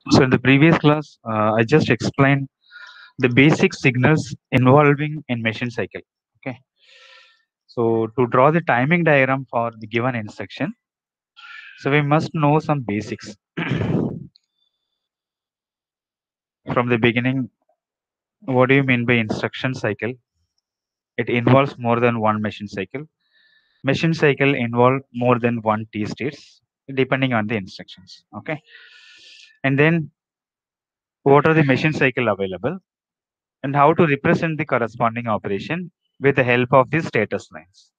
So in the previous class, I just explained the basic signals involving in machine cycle. Okay. So to draw the timing diagram for the given instruction, so we must know some basics. From the beginning, what do you mean by instruction cycle? It involves more than one machine cycle. Machine cycle involve more than one T states depending on the instructions. Okay. And then what are the machine cycle available and how to represent the corresponding operation with the help of the status lines.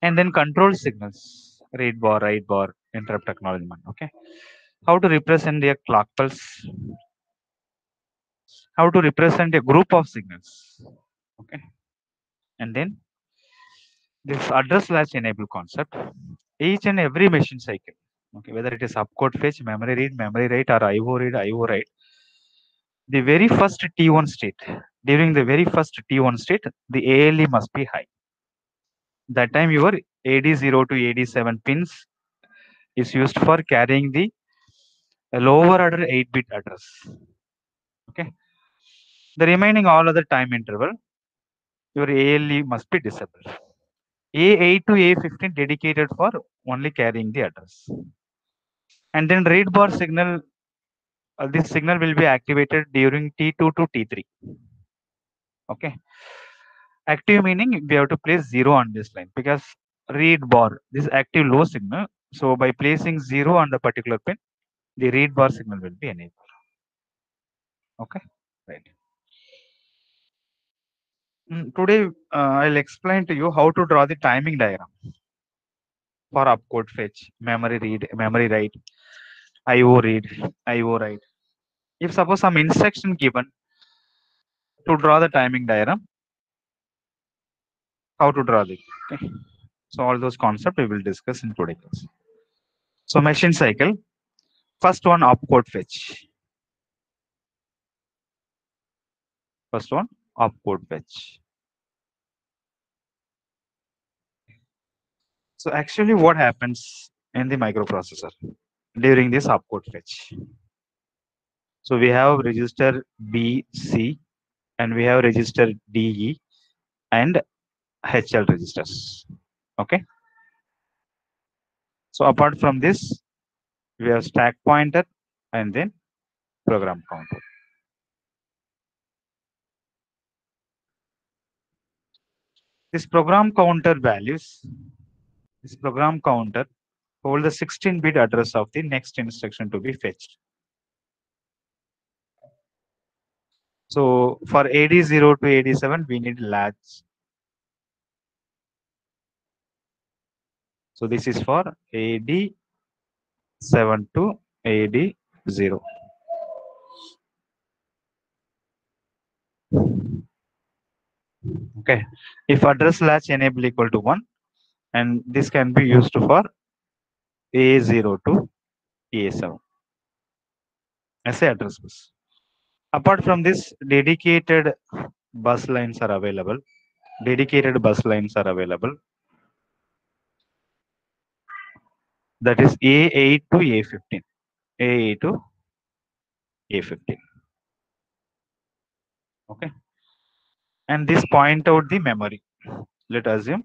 And then control signals, read bar, write bar, interrupt acknowledgement. Okay. How to represent a clock pulse, how to represent a group of signals. Okay. And then this address latch enable concept, each and every machine cycle, okay, whether it is upcode fetch, memory read, memory write, or IO read, IO write, the very first T1 state, during the very first T1 state, the ALE must be high. That time your AD0 to AD7 pins is used for carrying the lower order 8-bit address. Okay. The remaining all other time interval, your ALE must be disabled. A8 to A15 dedicated for only carrying the address. And then read bar signal, this signal will be activated during T2 to T3. Okay. Active meaning we have to place 0 on this line because read bar, this active low signal. So by placing 0 on the particular pin, the read bar signal will be enabled. Okay. Right. Today, I'll explain to you how to draw the timing diagram for opcode fetch, memory read, memory write, IO read, IO write. If suppose some instruction given to draw the timing diagram, how to draw it. Okay. So all those concepts we will discuss in today's class. So machine cycle, first one opcode fetch. First one opcode fetch. So actually what happens in the microprocessor during this opcode fetch? So we have register B, C, and we have register D, E, and HL registers. Okay. So apart from this, we have stack pointer and then program counter. This program counter values, this program counter hold the 16-bit address of the next instruction to be fetched. So for AD0 to AD7, we need latch. So this is for AD7 to AD0. Okay. If address latch enable equal to 1, and this can be used for A0 to A7 as a address bus. Apart from this, dedicated bus lines are available. Dedicated bus lines are available. That is A8 to A15. A8 to A15. Okay. And this point out the memory. Let us assume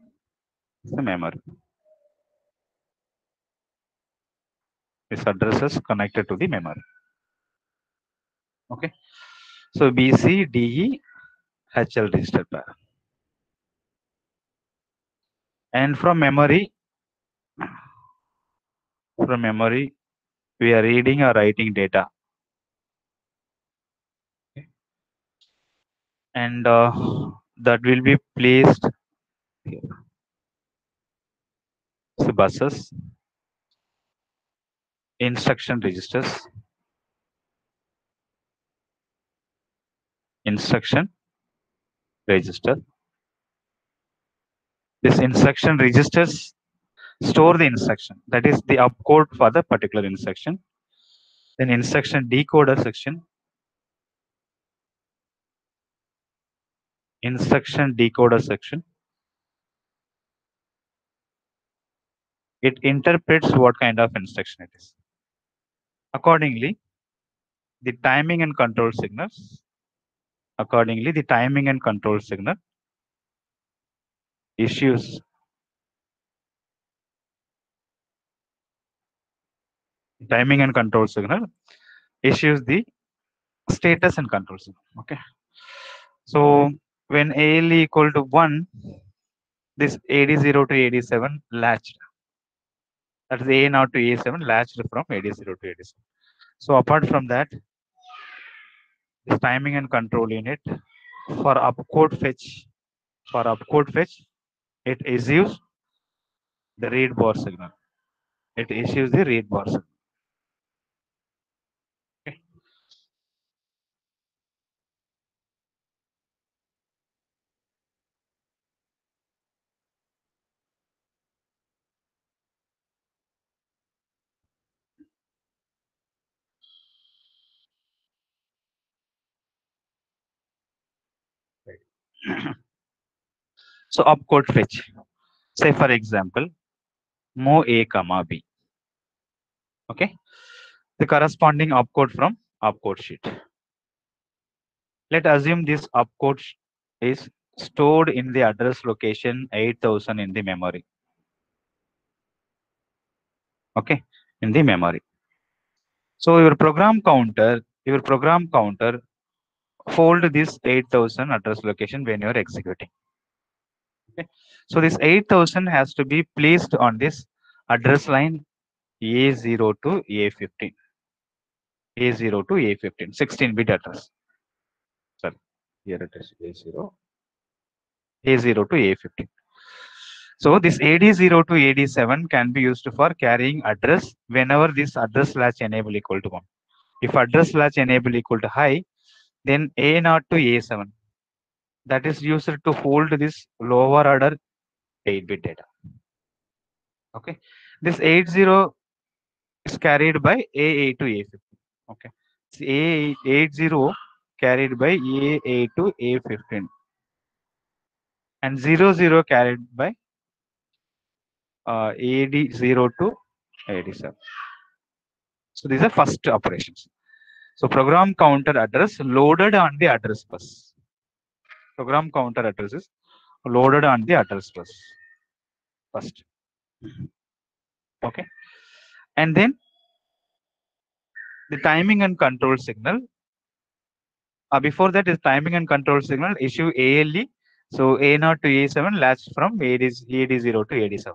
the memory. This address is connected to the memory. Okay. So BC, DE, HL register pair. And from memory, we are reading or writing data. Okay. And that will be placed here. So buses, instruction registers, instruction register. This instruction registers store the instruction, that is the opcode for the particular instruction. Then instruction decoder section, instruction decoder section, it interprets what kind of instruction it is. Accordingly, the timing and control signals. Accordingly, the timing and control signal issues timing and control signal issues the status and control signal. Okay. So when ALE equal to 1, this AD0 to AD7 latched. That is A0 to A7 latched from AD0 to AD7. So apart from that, this timing and control unit for upcode fetch, it issues the read bar signal. It issues the read bar signal. Okay. So opcode fetch. Say for example, move A comma B. Okay. The corresponding opcode from opcode sheet. Let assume this opcode is stored in the address location 8000 in the memory. Okay. In the memory. So your program counter fold this 8000 address location when you are executing. Okay. So this 8000 has to be placed on this address line A0 to A15. A0 to A15, 16-bit address. Sorry, here it is A0, A0 to A15. So this AD0 to AD7 can be used for carrying address whenever this address latch enable equal to 1. If address latch enable equal to high, then A0 to A7. That is used to hold this lower order 8-bit data. Okay. This 80 is carried by A8 to A15. Okay. So A80 carried by A8 to A15. And 00 carried by AD0 to AD7. So these are first operations. So program counter address loaded on the address bus. Program counter address is loaded on the address bus first. Okay. And then the timing and control signal. Before that is timing and control signal issue ALE. So A0 to A7 latched from AD0 to AD7.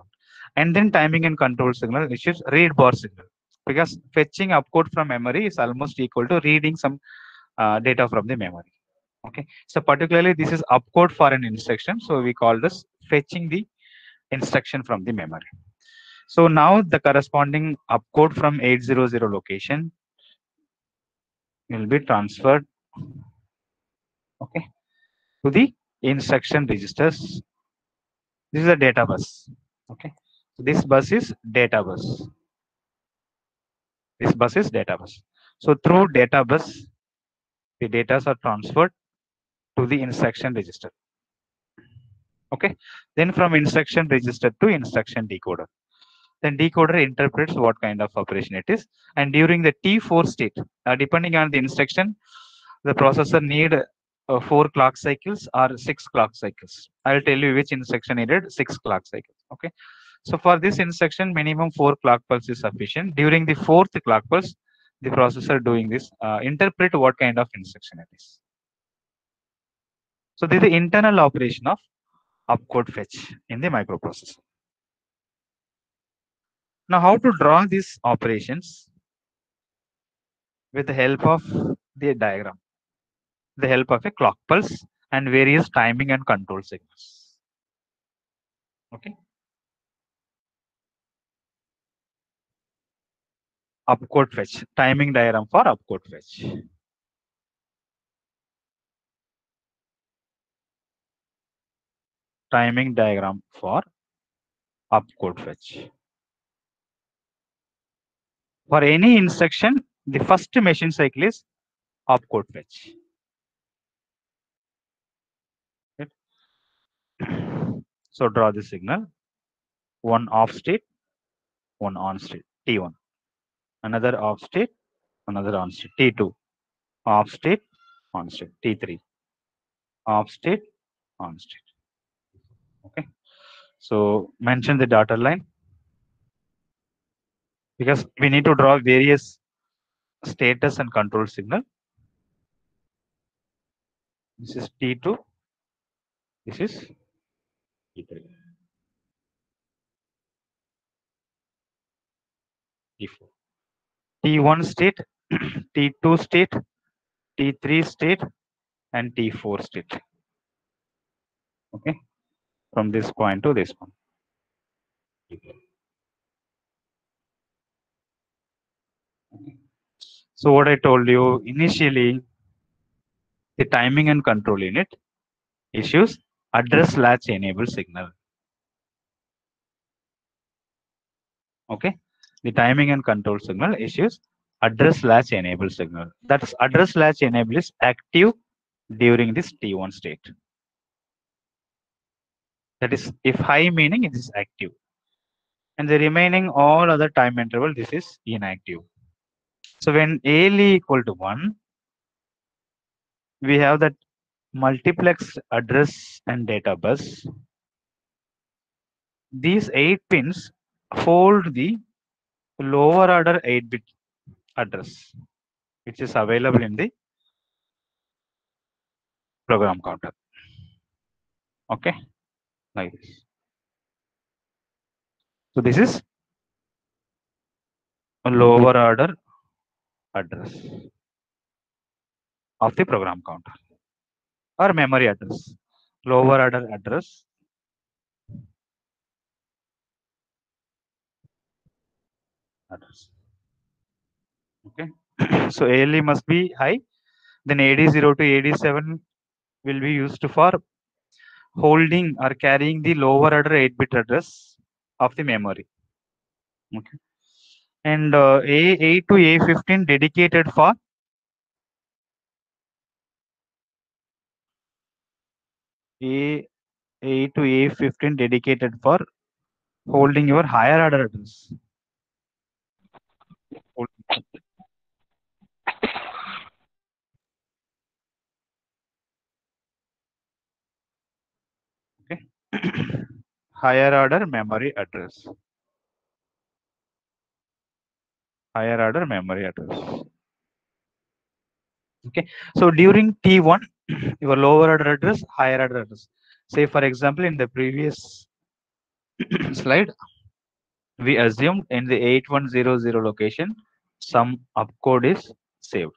And then timing and control signal issues read bar signal. Because fetching opcode from memory is almost equal to reading some data from the memory. Okay. So particularly this is opcode for an instruction. So we call this fetching the instruction from the memory. So now the corresponding opcode from 800 location will be transferred, okay, to the instruction registers. This is a data bus. Okay. So this bus is data bus. This bus is data bus. So through data bus, the data are transferred to the instruction register. Okay. Then from instruction register to instruction decoder. Then decoder interprets what kind of operation it is. And during the T4 state, depending on the instruction, the processor need 4 clock cycles or 6 clock cycles. I'll tell you which instruction needed 6 clock cycles. Okay. So for this instruction, minimum 4 clock pulse is sufficient. During the 4th clock pulse, the processor doing this, interpret what kind of instruction it is. So this is the internal operation of opcode fetch in the microprocessor. Now, how to draw these operations with the help of the diagram, the help of a clock pulse and various timing and control signals. Okay. Opcode fetch, timing diagram for opcode fetch. Timing diagram for opcode fetch. For any instruction, the first machine cycle is opcode fetch. Right? So draw the signal. One off state, one on state, T1. Another off state, another on state, T2. off state, on state, T3, off state, on state. Okay. So mention the data line because we need to draw various status and control signal. This is T2, this is T3, T4. T1 state, T2 state, T3 state, and T4 state. Okay, from this point to this one. Okay. So what I told you initially, the timing and control unit issues address latch enable signal. Okay, the timing and control signal issues address latch enable signal. That's address latch enable is active during this T1 state. That is, if high meaning it is active, and the remaining all other time interval this is inactive. So when ALE equal to 1, we have that multiplex address and data bus. These 8 pins hold the lower order 8-bit address, which is available in the program counter. Okay, like this. So this is a lower order address of the program counter or memory address. Lower order address. Okay. So ALE must be high. Then AD0 to AD7 will be used for holding or carrying the lower order 8-bit address of the memory. Okay. And A8 to A15 dedicated for A8 to A15 dedicated for holding your higher order address. Okay. Higher order memory address. Higher order memory address. Okay. So during T1, your lower order address, higher order address. Say for example, in the previous slide, we assumed in the 8100 location, some opcode is saved.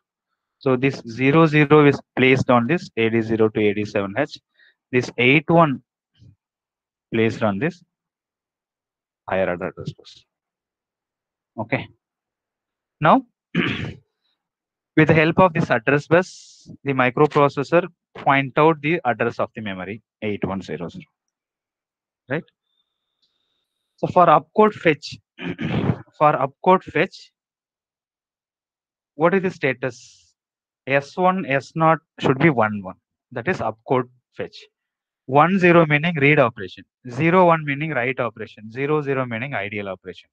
So this 00 is placed on this AD0 to AD7H. This 81 placed on this higher order address bus. Okay. Now, with the help of this address bus, the microprocessor point out the address of the memory 8100. Right. So for opcode fetch, for opcode fetch, what is the status? S1, S0 should be 1, 1. That is opcode fetch. 1, 0 meaning read operation. 0, 1 meaning write operation. 0, 0 meaning ideal operation.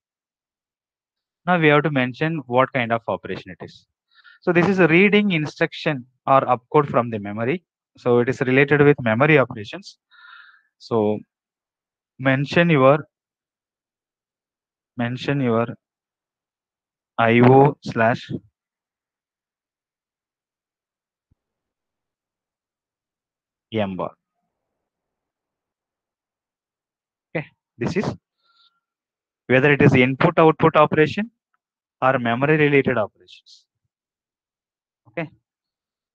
Now we have to mention what kind of operation it is. So this is a reading instruction or opcode from the memory. So it is related with memory operations. So mention your IO slash M bar. Okay, this is whether it is input output operation or memory related operations. Okay,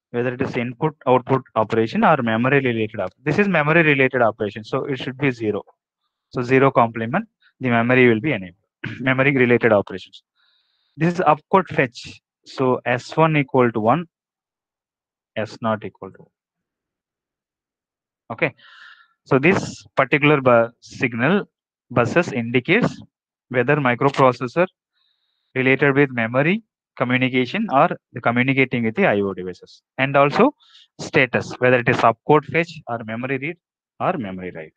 whether it is input output operation or memory related this is memory related operation, so it should be 0. So 0 complement, the memory will be enabled. Memory related operations. This is opcode fetch. So S1 equal to 1, S0 equal to 1. Okay. So this particular signal buses indicates whether microprocessor related with memory communication or the communicating with the IO devices, and also status whether it is opcode fetch or memory read or memory write.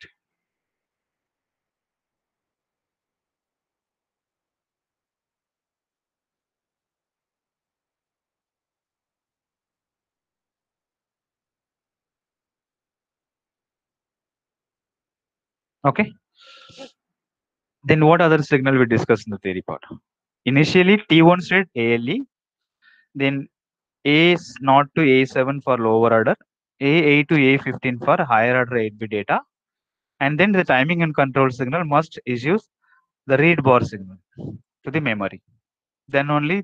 Okay. Then what other signal we discussed in the theory part? Initially T1 state ALE, then A0 to A7 for lower order, A8 to A15 for higher order 8-bit data, and then the timing and control signal must issue the read bar signal to the memory. Then only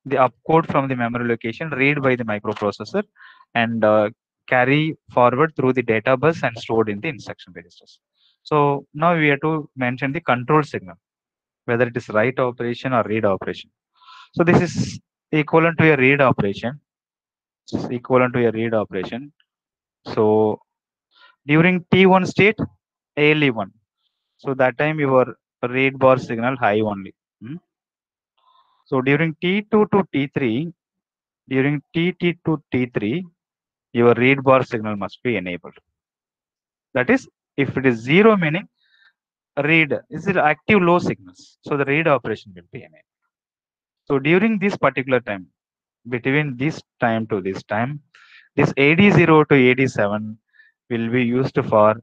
the opcode from the memory location read by the microprocessor and carry forward through the data bus and stored in the instruction registers. So now we have to mention the control signal, whether it is write operation or read operation. So this is equivalent to a read operation. It's equivalent to a read operation. So during T1 state, ALE1. So that time your read bar signal high only. Hmm? So during T2 to T3, during TT to T3, your read bar signal must be enabled. That is, if it is zero, meaning read is it active low signals. So the read operation will be enabled. So during this particular time, between this time to this time, this AD0 to AD7 will be used for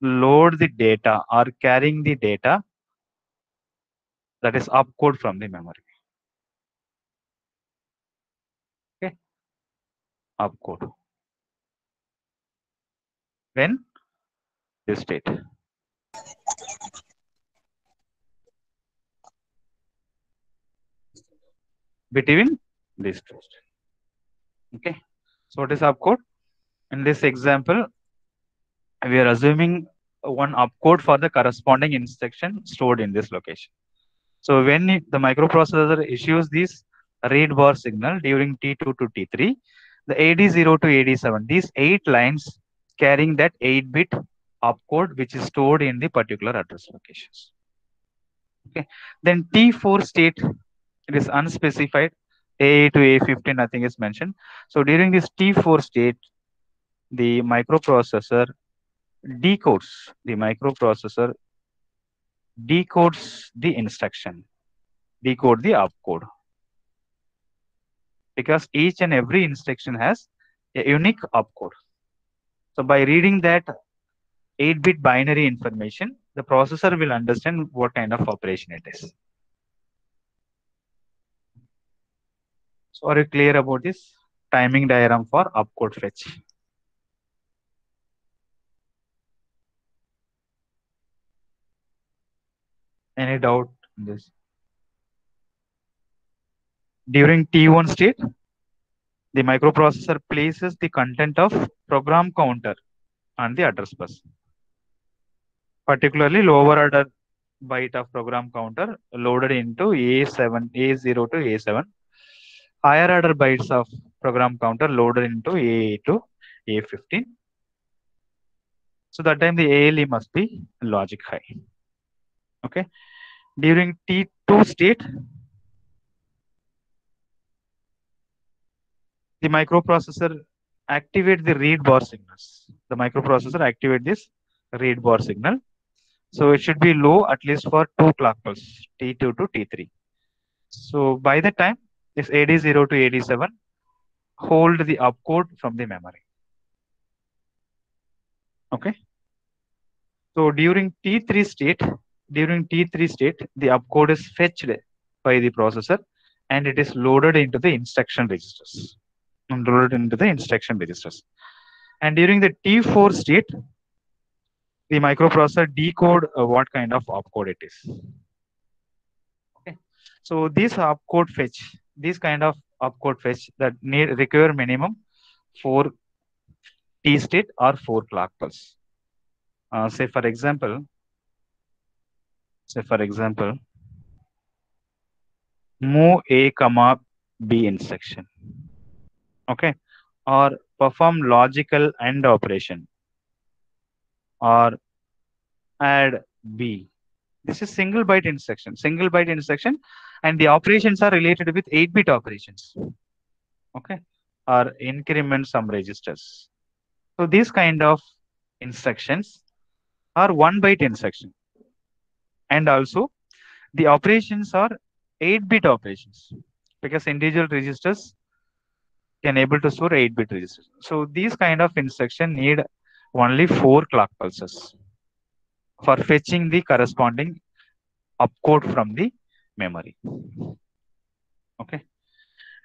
load the data or carrying the data that is opcode from the memory. Okay, opcode. When this state. Between these two. Okay. So what is opcode? In this example, we are assuming one opcode for the corresponding instruction stored in this location. So when the microprocessor issues this read bar signal during T2 to T3, the AD0 to AD7, these 8 lines carrying that 8-bit opcode which is stored in the particular address locations. Okay. Then T4 state, it is unspecified. A to A15 nothing is mentioned. So during this T4 state, the microprocessor decodes the instruction, decode the opcode, because each and every instruction has a unique opcode. So by reading that 8-bit binary information, the processor will understand what kind of operation it is. So are you clear about this timing diagram for opcode fetch? Any doubt in this? During T1 state, the microprocessor places the content of program counter on the address bus, particularly lower order byte of program counter loaded into A0 to A7, higher order bytes of program counter loaded into A8 to A15. So that time the ALE must be logic high. Okay. During T2 state, the microprocessor activate the read bar signals. The microprocessor activate this read bar signal. So it should be low at least for 2 clock pulses, T2 to T3. So by the time this AD0 to AD7 hold the opcode from the memory. Okay. So during T3 state, the opcode is fetched by the processor and it is loaded into the instruction registers. And during the T4 state, the microprocessor decode what kind of opcode it is. Okay. So these kind of opcode fetch that require minimum 4 T state or 4 clock pulse. Say for example, move A comma B instruction. Okay. Or perform logical AND operation or add B. This is single byte instruction, and the operations are related with 8-bit operations. Okay. Or increment some registers. So these kind of instructions are 1-byte instruction. And also the operations are 8-bit operations because individual registers can able to store 8-bit registers. So these kind of instruction need only 4 clock pulses for fetching the corresponding opcode from the memory. Okay.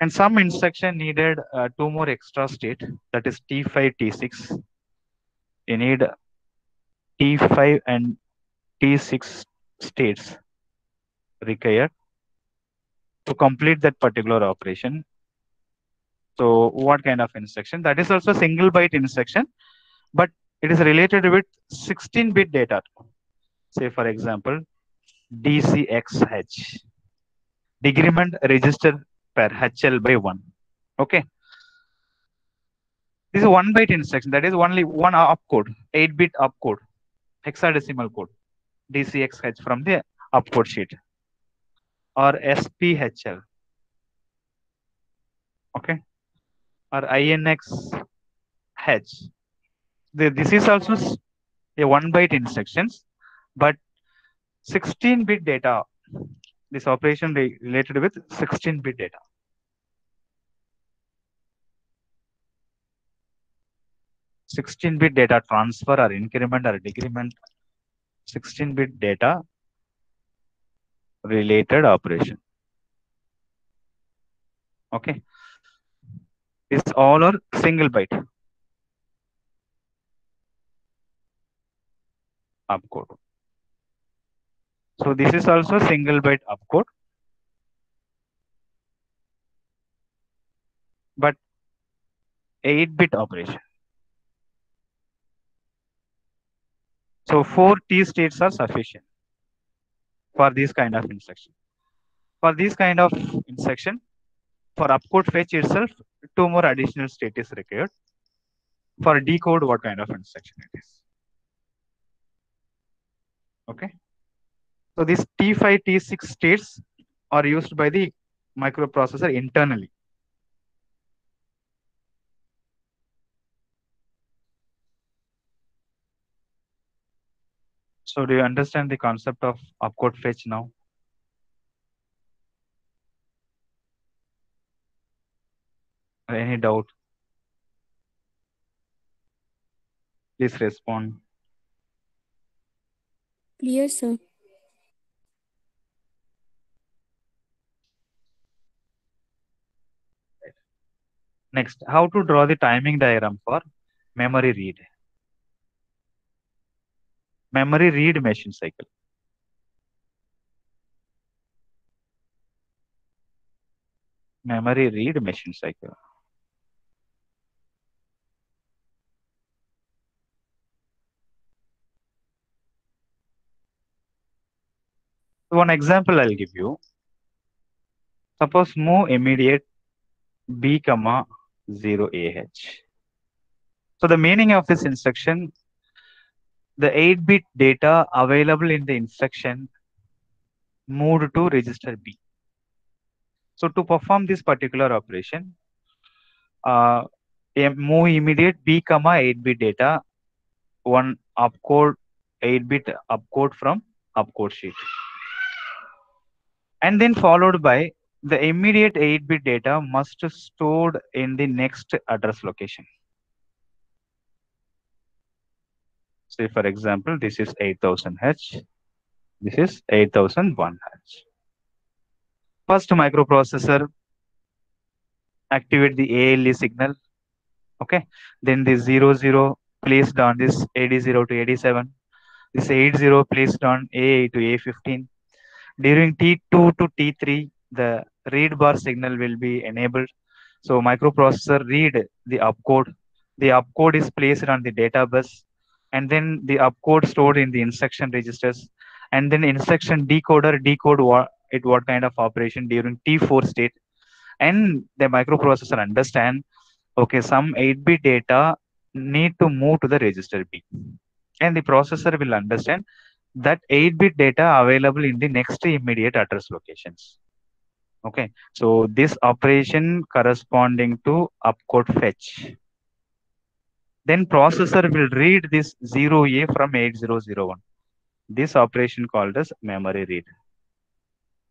And some instruction needed two more extra state, that is T5, T6. You need T5 and T6 states required to complete that particular operation. So what kind of instruction? That is also single byte instruction, but it is related with 16-bit data. Say for example, DCXH, decrement register per HL by 1. Okay. This is 1 byte instruction. That is only one opcode, 8-bit opcode, hexadecimal code, DCXH from the opcode sheet, or SPHL. Okay. Or INXH. This is also a 1 byte instructions, but 16-bit data. This operation related with 16-bit data. (16-bit data transfer or increment or decrement), 16-bit data related operation. Okay. This all are single byte opcode. So this is also single byte opcode, but 8-bit operation. So 4 T states are sufficient for this kind of instruction. For this kind of instruction, for opcode fetch itself, 2 more additional state is required. For decode, what kind of instruction it is. Okay. So these T5, T6 states are used by the microprocessor internally. So do you understand the concept of opcode fetch now? Any doubt? Please respond. Clear, sir. Next, how to draw the timing diagram for memory read. Memory read machine cycle. Memory read machine cycle. One example I'll give you. Suppose move immediate B, 0AH. So the meaning of this instruction, the 8-bit data available in the instruction moved to register B. So to perform this particular operation, move immediate B, 8-bit data, one opcode 8-bit opcode from opcode sheet, and then followed by the immediate 8-bit data must stored in the next address location. Say for example, this is 8000H, this is 8001H. First microprocessor activate the ALE signal. Okay, then the 00 placed on this AD0 to AD7, this 80 placed on A to A15. During T2 to T3, the read bar signal will be enabled. So microprocessor read the opcode. The opcode is placed on the data bus, and then the opcode stored in the instruction registers, and then instruction decoder decode what kind of operation during T4 state, and the microprocessor understand, okay, some 8-bit data need to move to the register B, and the processor will understand that 8-bit data available in the next immediate address locations. Okay, so this operation corresponding to opcode fetch. Then processor will read this 0A from 8001. This operation called as memory read.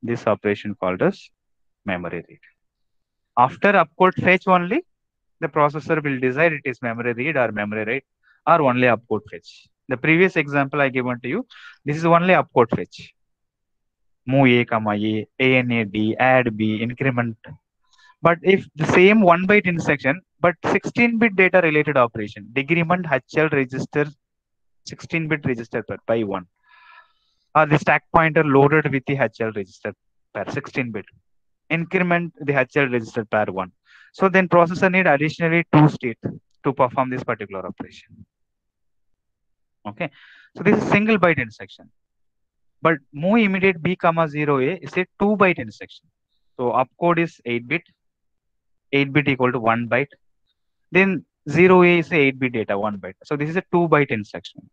This operation called as memory read. After opcode fetch only, the processor will decide it is memory read or memory write. or only upcode fetch. The previous example I given to you, this is only upcode fetch. Move A, comma A, ANA D, add B, increment. But if the same 1 byte instruction, but 16-bit data related operation, decrement HL register 16-bit register by 1, or the stack pointer loaded with the HL register per 16-bit, increment the HL register per 1. So then processor need additionally 2 state to perform this particular operation. Okay, so this is single byte instruction. But move immediate B comma 0A is a 2 byte instruction. So opcode is 8-bit, 8-bit equal to 1 byte. Then 0A is a 8-bit data, 1 byte. So this is a 2 byte instruction.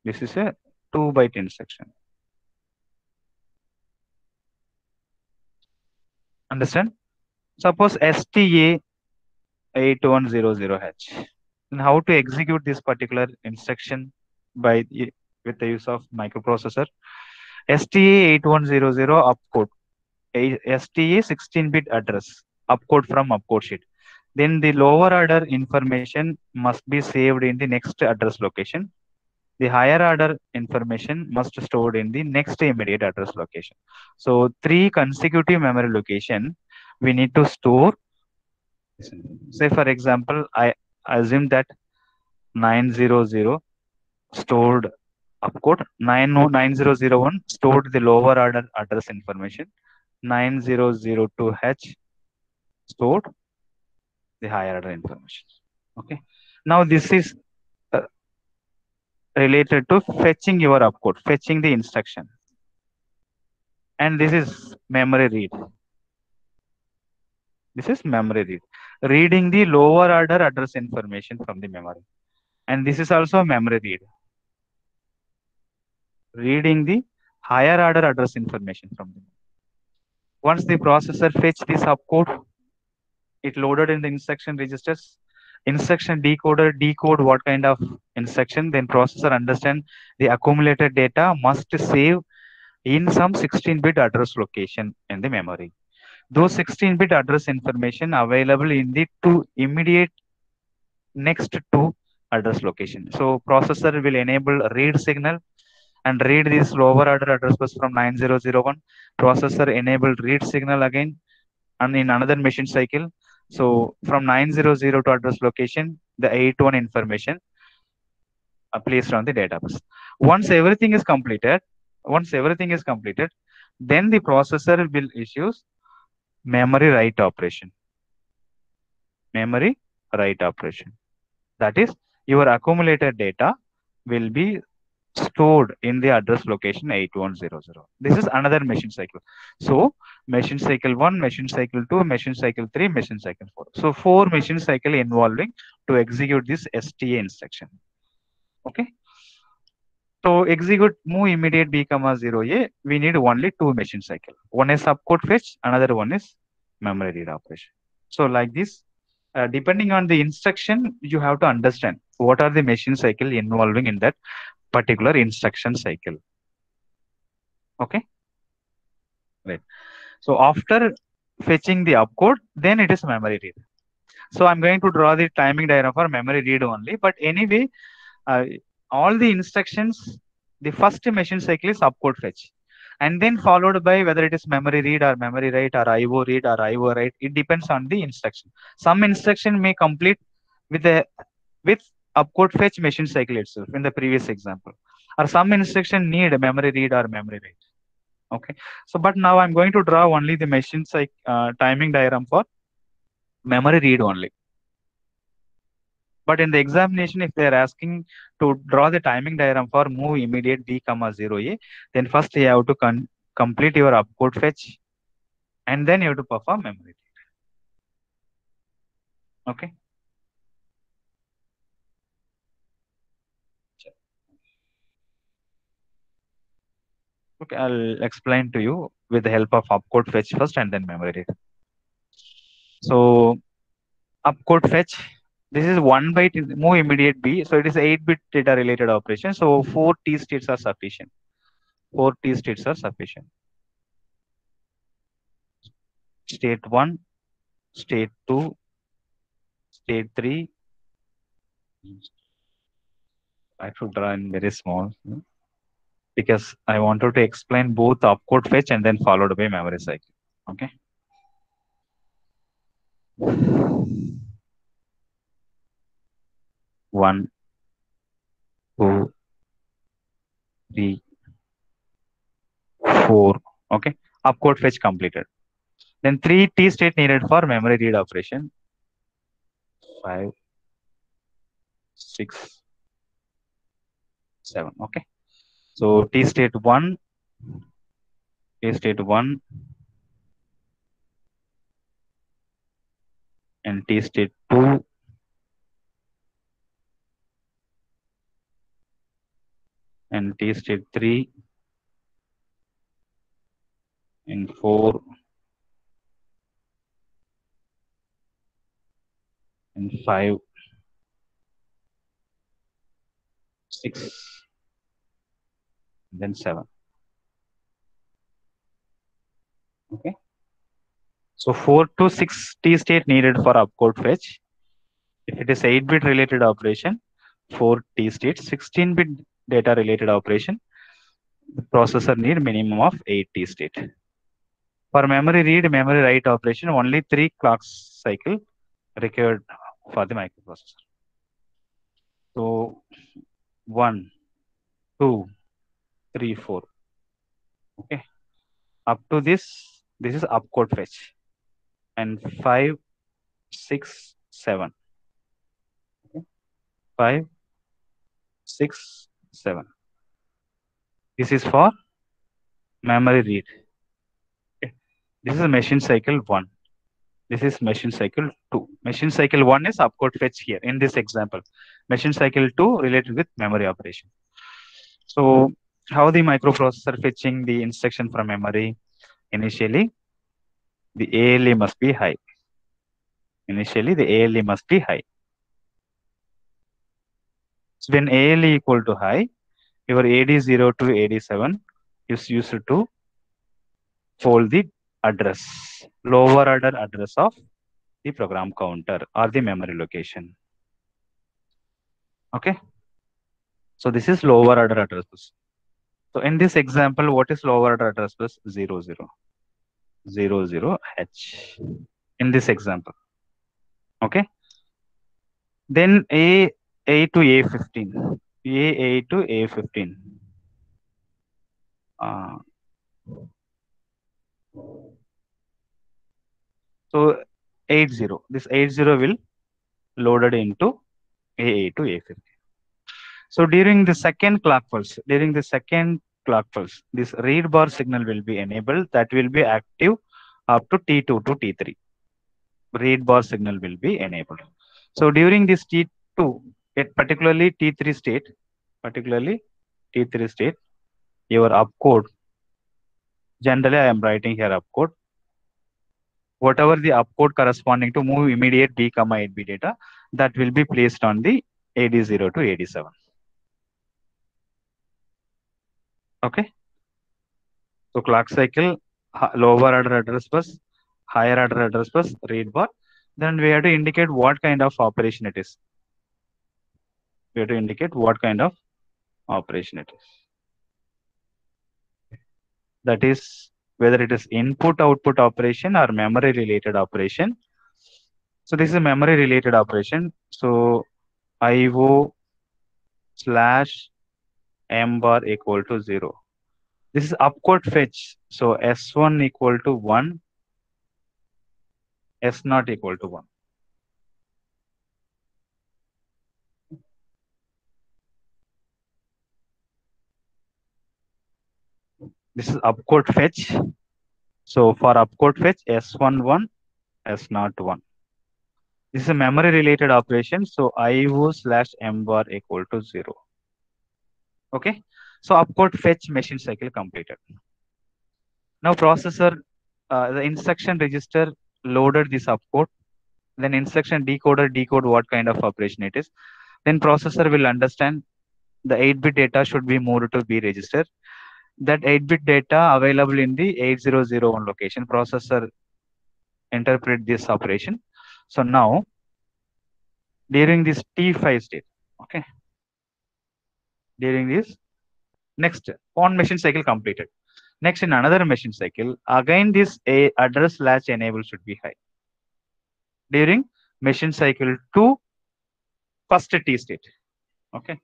This is a 2 byte instruction. Understand? Suppose STA 8100H. And how to execute this particular instruction with the use of microprocessor? STA 8100 opcode. STA 16-bit address. Opcode from opcode sheet. Then the lower order information must be saved in the next address location. The higher order information must be stored in the next immediate address location. So 3 consecutive memory location we need to store. Say for example, I assume that 900 stored opcode, 9001 stored the lower order address information, 9002H stored the higher order information. Okay. Now this is uh, related to fetching your opcode, fetching the instruction. And this is memory read. This is memory read. Reading the lower order address information from the memory. And this is also memory read. Reading the higher order address information from the memory. Once the processor fetch this opcode, it loaded in the instruction registers. Instruction decoder decode what kind of instruction, then processor understand the accumulated data must save in some 16-bit address location in the memory. Those 16-bit address information available in the two immediate next to address location. So processor will enable read signal and read this lower order address bus from 9001. Processor enable read signal again and in another machine cycle. So from 900 to address location, the 81 information are placed on the data bus. Once everything is completed, then the processor will issue memory write operation. Memory write operation. That is, your accumulated data will be stored in the address location 8100. This is another machine cycle. So machine cycle 1, machine cycle 2, machine cycle 3, machine cycle 4. So 4 machine cycle involving to execute this STA instruction. Okay. So execute move immediate B comma 0A, we need only 2 machine cycle. One is subcode fetch, another one is memory read operation. So like this, depending on the instruction, you have to understand what are the machine cycle involving in that particular instruction cycle. Okay. Right. So after fetching the opcode, then it is memory read. So I'm going to draw the timing diagram for memory read only. But anyway, all the instructions, the first machine cycle is opcode fetch. And then followed by whether it is memory read or memory write or IO read or IO write. It depends on the instruction. Some instruction may complete with opcode fetch machine cycle itself in the previous example. Or some instruction need memory read or memory write. Okay. So, but now I'm going to draw only the machine timing diagram for memory read only. But in the examination, if they're asking to draw the timing diagram for move immediate B comma 0A, then first you have to complete your opcode fetch and then you have to perform memory read. Okay. Okay, I'll explain to you with the help of opcode fetch first and then memory read. So opcode fetch, this is 1 byte move immediate B. So it is 8-bit data related operation. So 4 T states are sufficient. 4 T states are sufficient. State 1, state 2, state 3, I should draw in very small because I wanted to explain both opcode fetch and then followed by memory cycle. Okay. One, two, three, 4. Okay. Opcode fetch completed. Then 3 T state needed for memory read operation. 5, 6, 7. Okay. So T state 1, T state 1, and T state 2, and T state 3, and 4, and 5, 6, and then 7. Okay. So 4 to 6 T state needed for opcode fetch. If it is 8-bit related operation, 4 T states, 16-bit data related operation, the processor need minimum of 8 T state. For memory read, memory write operation, only 3 clock cycle required for the microprocessor. So 1, 2, 3, 4. Okay. Up to this is opcode fetch. And 5, 6, 7. Okay. 5, 6, 7. This is for memory read. Okay. This is machine cycle 1. This is machine cycle 2. Machine cycle 1 is opcode fetch here in this example. Machine cycle 2 related with memory operation. So how the microprocessor fetching the instruction from memory? Initially, the ALE must be high. Initially, the ALE must be high. So when ALE equal to high, your AD0 to AD7 is used to fold the address, lower order address of the program counter or the memory location. Okay. So this is lower order address bus. So in this example, what is lower order address bus? 0, 0, 0, 0, H. In this example. Okay. Then A to A15. A to A15. So 80. This 80 will loaded into A to A15. So during the second clock pulse, this read bar signal will be enabled. That will be active up to T2 to T3. Read bar signal will be enabled. So during this T2, particularly T3 state, your opcode, generally I am writing here opcode, whatever the opcode corresponding to move immediate B, 8B data, that will be placed on the AD0 to AD7. Okay. So clock cycle, lower order address bus, higher order address bus, read bar. Then we have to indicate what kind of operation it is. We have to indicate what kind of operation it is. That is whether it is input-output operation or memory-related operation. So this is a memory-related operation. So IO / M bar equal to 0. This is opcode fetch. So S1 equal to 1, S0 equal to 1. This is opcode fetch. So for opcode fetch, S1 1, S0 1. This is a memory related operation. So IO / M bar equal to 0. Okay. So opcode fetch machine cycle completed. Now processor, the instruction register loaded this opcode. Then instruction decoder decode what kind of operation it is. Then processor will understand the 8-bit data should be moved to B register. That 8-bit data available in the 8001 location. Processor interpret this operation. So now during this T5 state, okay, during this next on machine cycle completed. Next, in another machine cycle, again this a address latch enable should be high during machine cycle 2 first T state. Okay,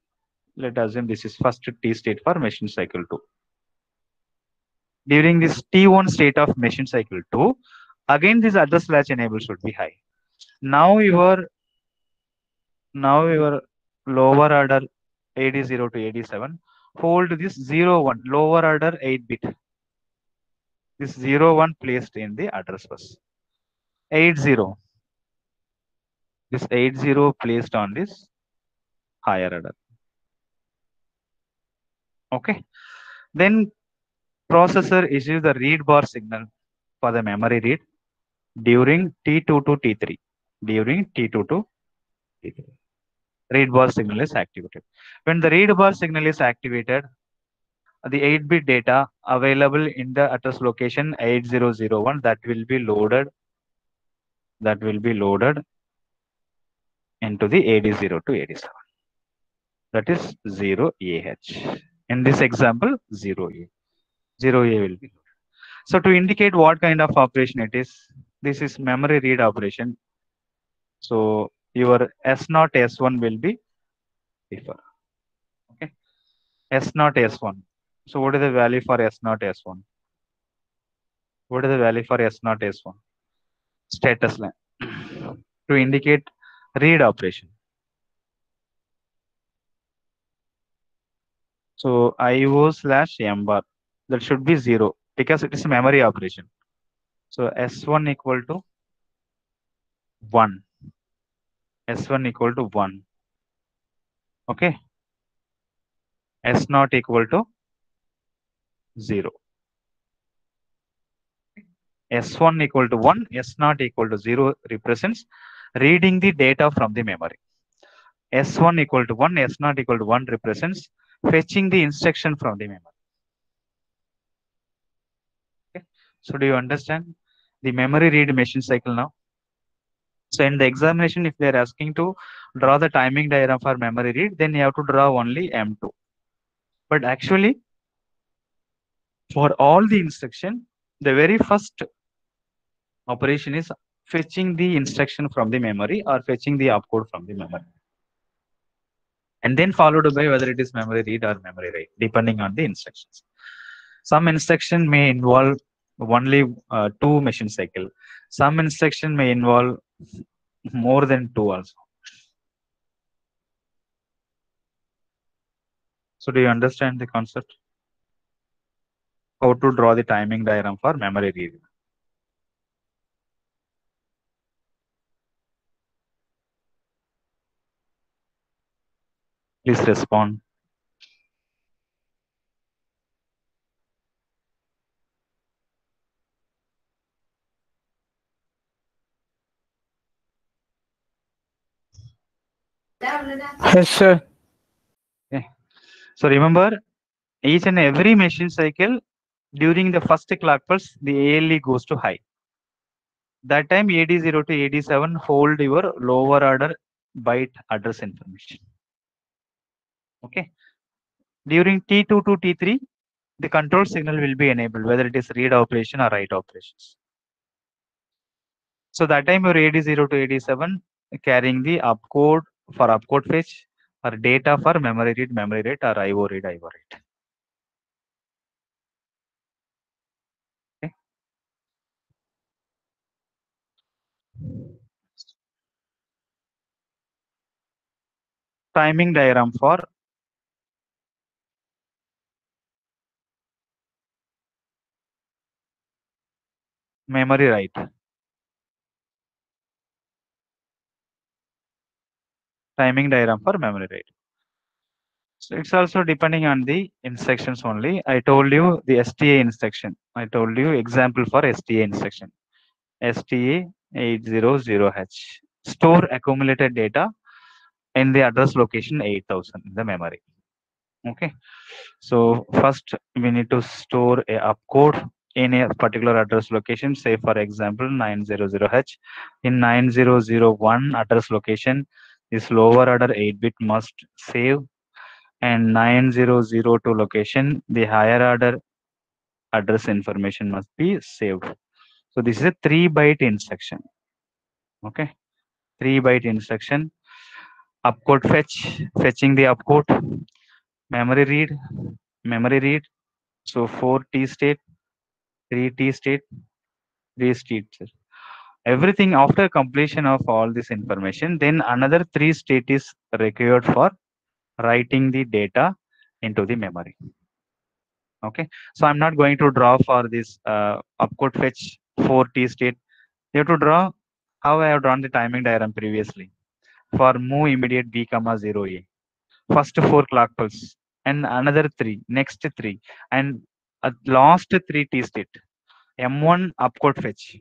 let us assume this is first T state for machine cycle 2. During this T1 state of machine cycle 2, again this address latch enable should be high. Now your lower order AD0 to AD7 hold this 01 lower order 8 bit. This 01 placed in the address bus. 80. This 80 placed on this higher order. Okay. Then processor issues the read bar signal for the memory read during T2 to T3. During T2 to T3. Read bar signal is activated. When the read bar signal is activated, the 8-bit data available in the address location 8001 that will be loaded into the AD0 to AD7. That is 0AH. In this example, 0A. 0A will be. So to indicate what kind of operation it is, this is memory read operation. So your S0 S1 will be differ. Okay. S0 S1. So what is the value for S0 S1? What is the value for S0 S1? Status line to indicate read operation. So IO slash M bar, that should be 0 because it is a memory operation. So S1 equal to 1. S1 equal to 1. Okay. S0 equal to 0. S1 equal to 1, S0 equal to 0 represents reading the data from the memory. S1 equal to 1, S0 equal to 1 represents fetching the instruction from the memory. Okay. So do you understand the memory read machine cycle now? So in the examination, if they are asking to draw the timing diagram for memory read, then you have to draw only M2. But actually, for all the instruction, the very first operation is fetching the instruction from the memory or fetching the opcode from the memory. And then followed by whether it is memory read or memory write, depending on the instructions. Some instruction may involve only 2 machine cycle. Some instruction may involve more than 2 also. So do you understand the concept? How to draw the timing diagram for memory read? Please respond. Yes, sir. Okay. So remember, each and every machine cycle during the first clock pulse, the ALE goes to high. That time AD0 to AD7 hold your lower order byte address information. Okay. During T2 to T3, the control signal will be enabled, whether it is read operation or write operations. So that time your AD0 to AD7 carrying the opcode for opcode fetch or data for memory read, or IO read, IO write. Okay. Timing diagram for memory write. Timing diagram for memory write. So it's also depending on the instructions only. I told you the STA instruction. I told you example for STA instruction. STA 800H. Store accumulated data in the address location 8000 in the memory. Okay. So first we need to store a opcode in a particular address location, say for example 900H. In 9001 address location, this lower order 8-bit must save and 9002 location, the higher order address information must be saved. So this is a 3-byte instruction. Okay, 3-byte instruction. Opcode fetch, fetching the opcode. Memory read. So 4 T state, 3 T state, 3 state. Everything after completion of all this information, then another 3 state is required for writing the data into the memory. Okay, so I'm not going to draw for this opcode fetch 4 T state. You have to draw how I have drawn the timing diagram previously for move immediate B comma 0A. First 4 clock pulse and another 3, next 3, and last 3 T state. M1 opcode fetch.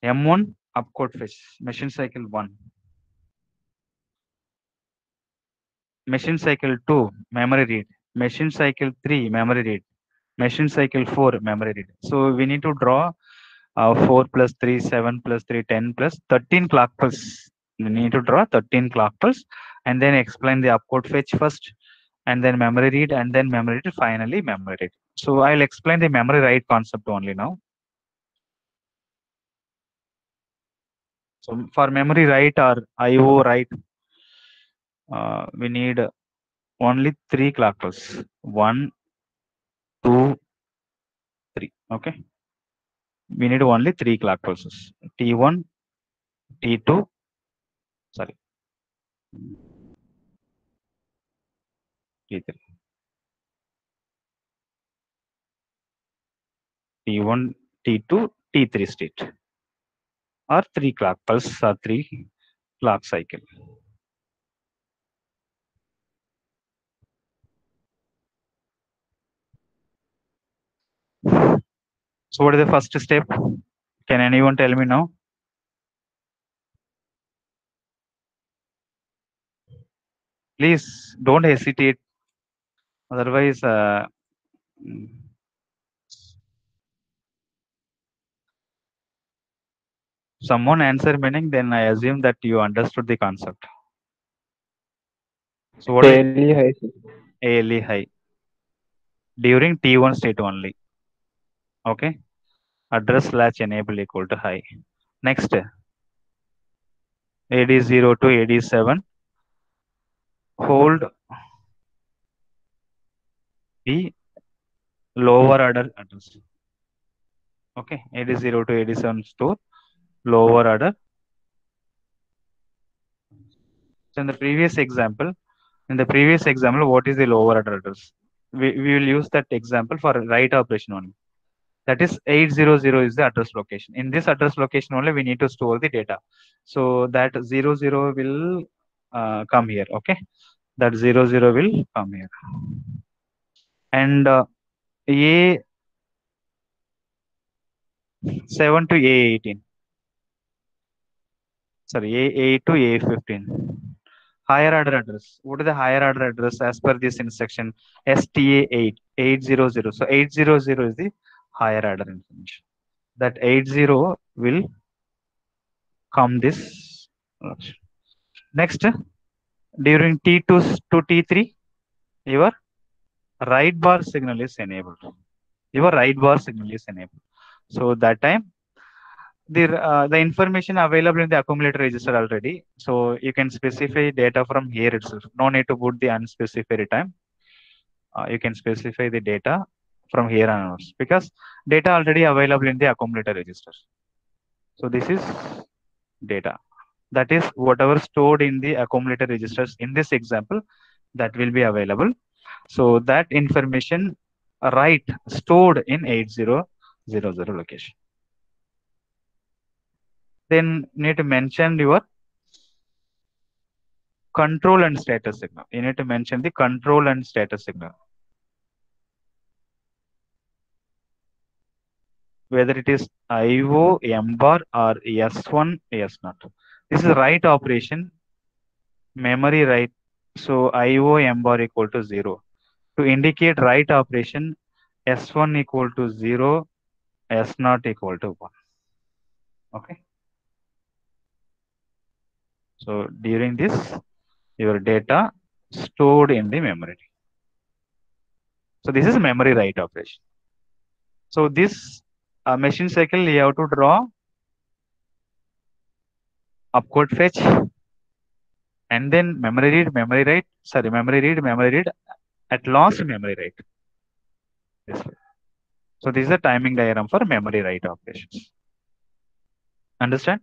M1 opcode fetch. Machine cycle 1. Machine cycle 2 memory read. Machine cycle 3 memory read. Machine cycle 4 memory read. So we need to draw 4 plus 3, 7 plus 3, 10 plus 13 clock pulse. We need to draw 13 clock pulse and then explain the opcode fetch first, and then memory read, and then memory read, finally memory read. So I'll explain the memory write concept only now. So for memory write or IO write, we need only 3 clock pulse. 1, 2, 3. Okay. We need only 3 clock pulses. T1, T2, sorry, T3. T1, T2, T3 state, or 3 clock pulse or 3 clock cycle. So what is the first step? Can anyone tell me now? Please don't hesitate. Otherwise, someone answer meaning, then I assume that you understood the concept. So what is Fairly high, sir. ALE high? During T1 state only. Okay. Address latch enable equal to high. Next, AD0 to AD7. Hold the lower order address. Okay. AD0 to AD7 store lower order. So in the previous example, what is the lower order address? We will use that example for write operation only. That is 800 is the address location. In this address location only, we need to store the data. So that 00 will come here. Okay, that 00 will come here. And A7 to A18. Sorry, A8 to A15. Higher order address. What is the higher order address as per this instruction? STA8, 800. So 800 is the higher order information. That 80 will come this. Next, during T2 to T3, your write bar signal is enabled. So that time, the information available in the accumulator register already. So you can specify data from here itself. No need to put the unspecified time. You can specify the data from here onwards because data already available in the accumulator register. So this is data. That is whatever stored in the accumulator registers in this example, that will be available. So that information stored in 8000 location. Then need to mention your control and status signal. You need to mention the control and status signal. Whether it is IO, M bar or S1, S0. This is write operation, memory write. So IO M bar equal to 0. To indicate write operation, S1 equal to 0, S0 equal to 1. Okay. So during this, your data stored in the memory. So this is memory write operation. So this machine cycle you have to draw opcode fetch and then memory read, memory write, sorry, memory read, at last memory write. This way. So this is a timing diagram for memory write operations. Understand?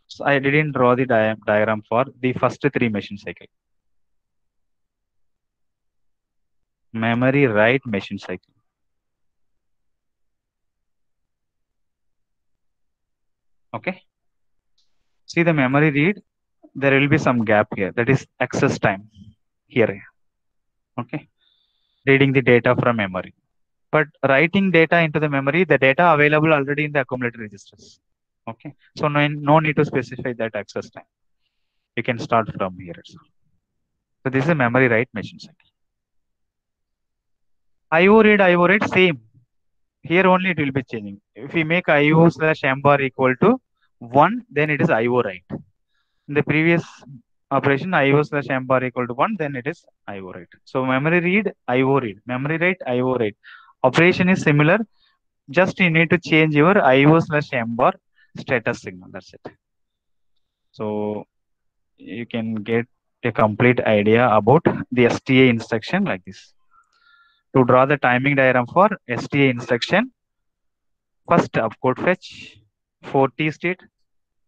So I didn't draw the diagram for the first three machine cycle. Memory write machine cycle. Okay. See the memory read, there will be some gap here. That is access time here. Okay. Reading the data from memory. But writing data into the memory, the data available already in the accumulator registers. Okay. So no need to specify that access time. You can start from here itself. So this is a memory write machine cycle. IO read, same. Here only it will be changing. If we make IO slash M bar equal to 1, then it is IO write. In the previous operation, IO slash M bar equal to 1, then it is IO write. So memory read, IO read. Memory write, IO write. Operation is similar. Just you need to change your IO slash M bar status signal. That's it. So you can get a complete idea about the STA instruction like this. To draw the timing diagram for STA instruction, first opcode fetch 4T state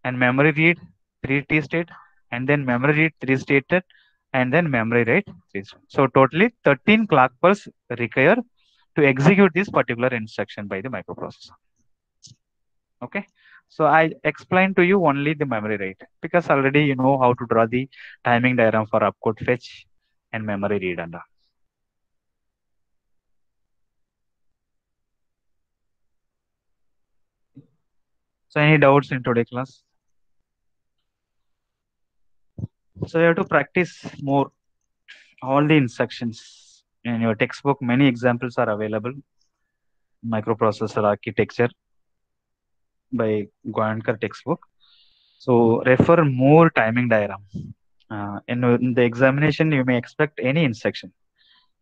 and memory read 3T state and then memory read 3 stated and then memory write 3 state. So totally 13 clock pulse require to execute this particular instruction by the microprocessor. Okay. So I explained to you only the memory write because already you know how to draw the timing diagram for opcode fetch and memory read and all. So any doubts in today class? So you have to practice more all the instructions in your textbook. Many examples are available. Microprocessor architecture by Goenka textbook. So refer more timing diagram. In the examination, you may expect any instruction.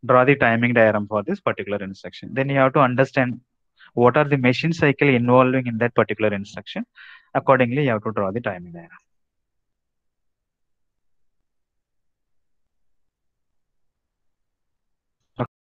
Draw the timing diagram for this particular instruction. Then you have to understand what are the machine cycle involving in that particular instruction. Accordingly, you have to draw the timing diagram.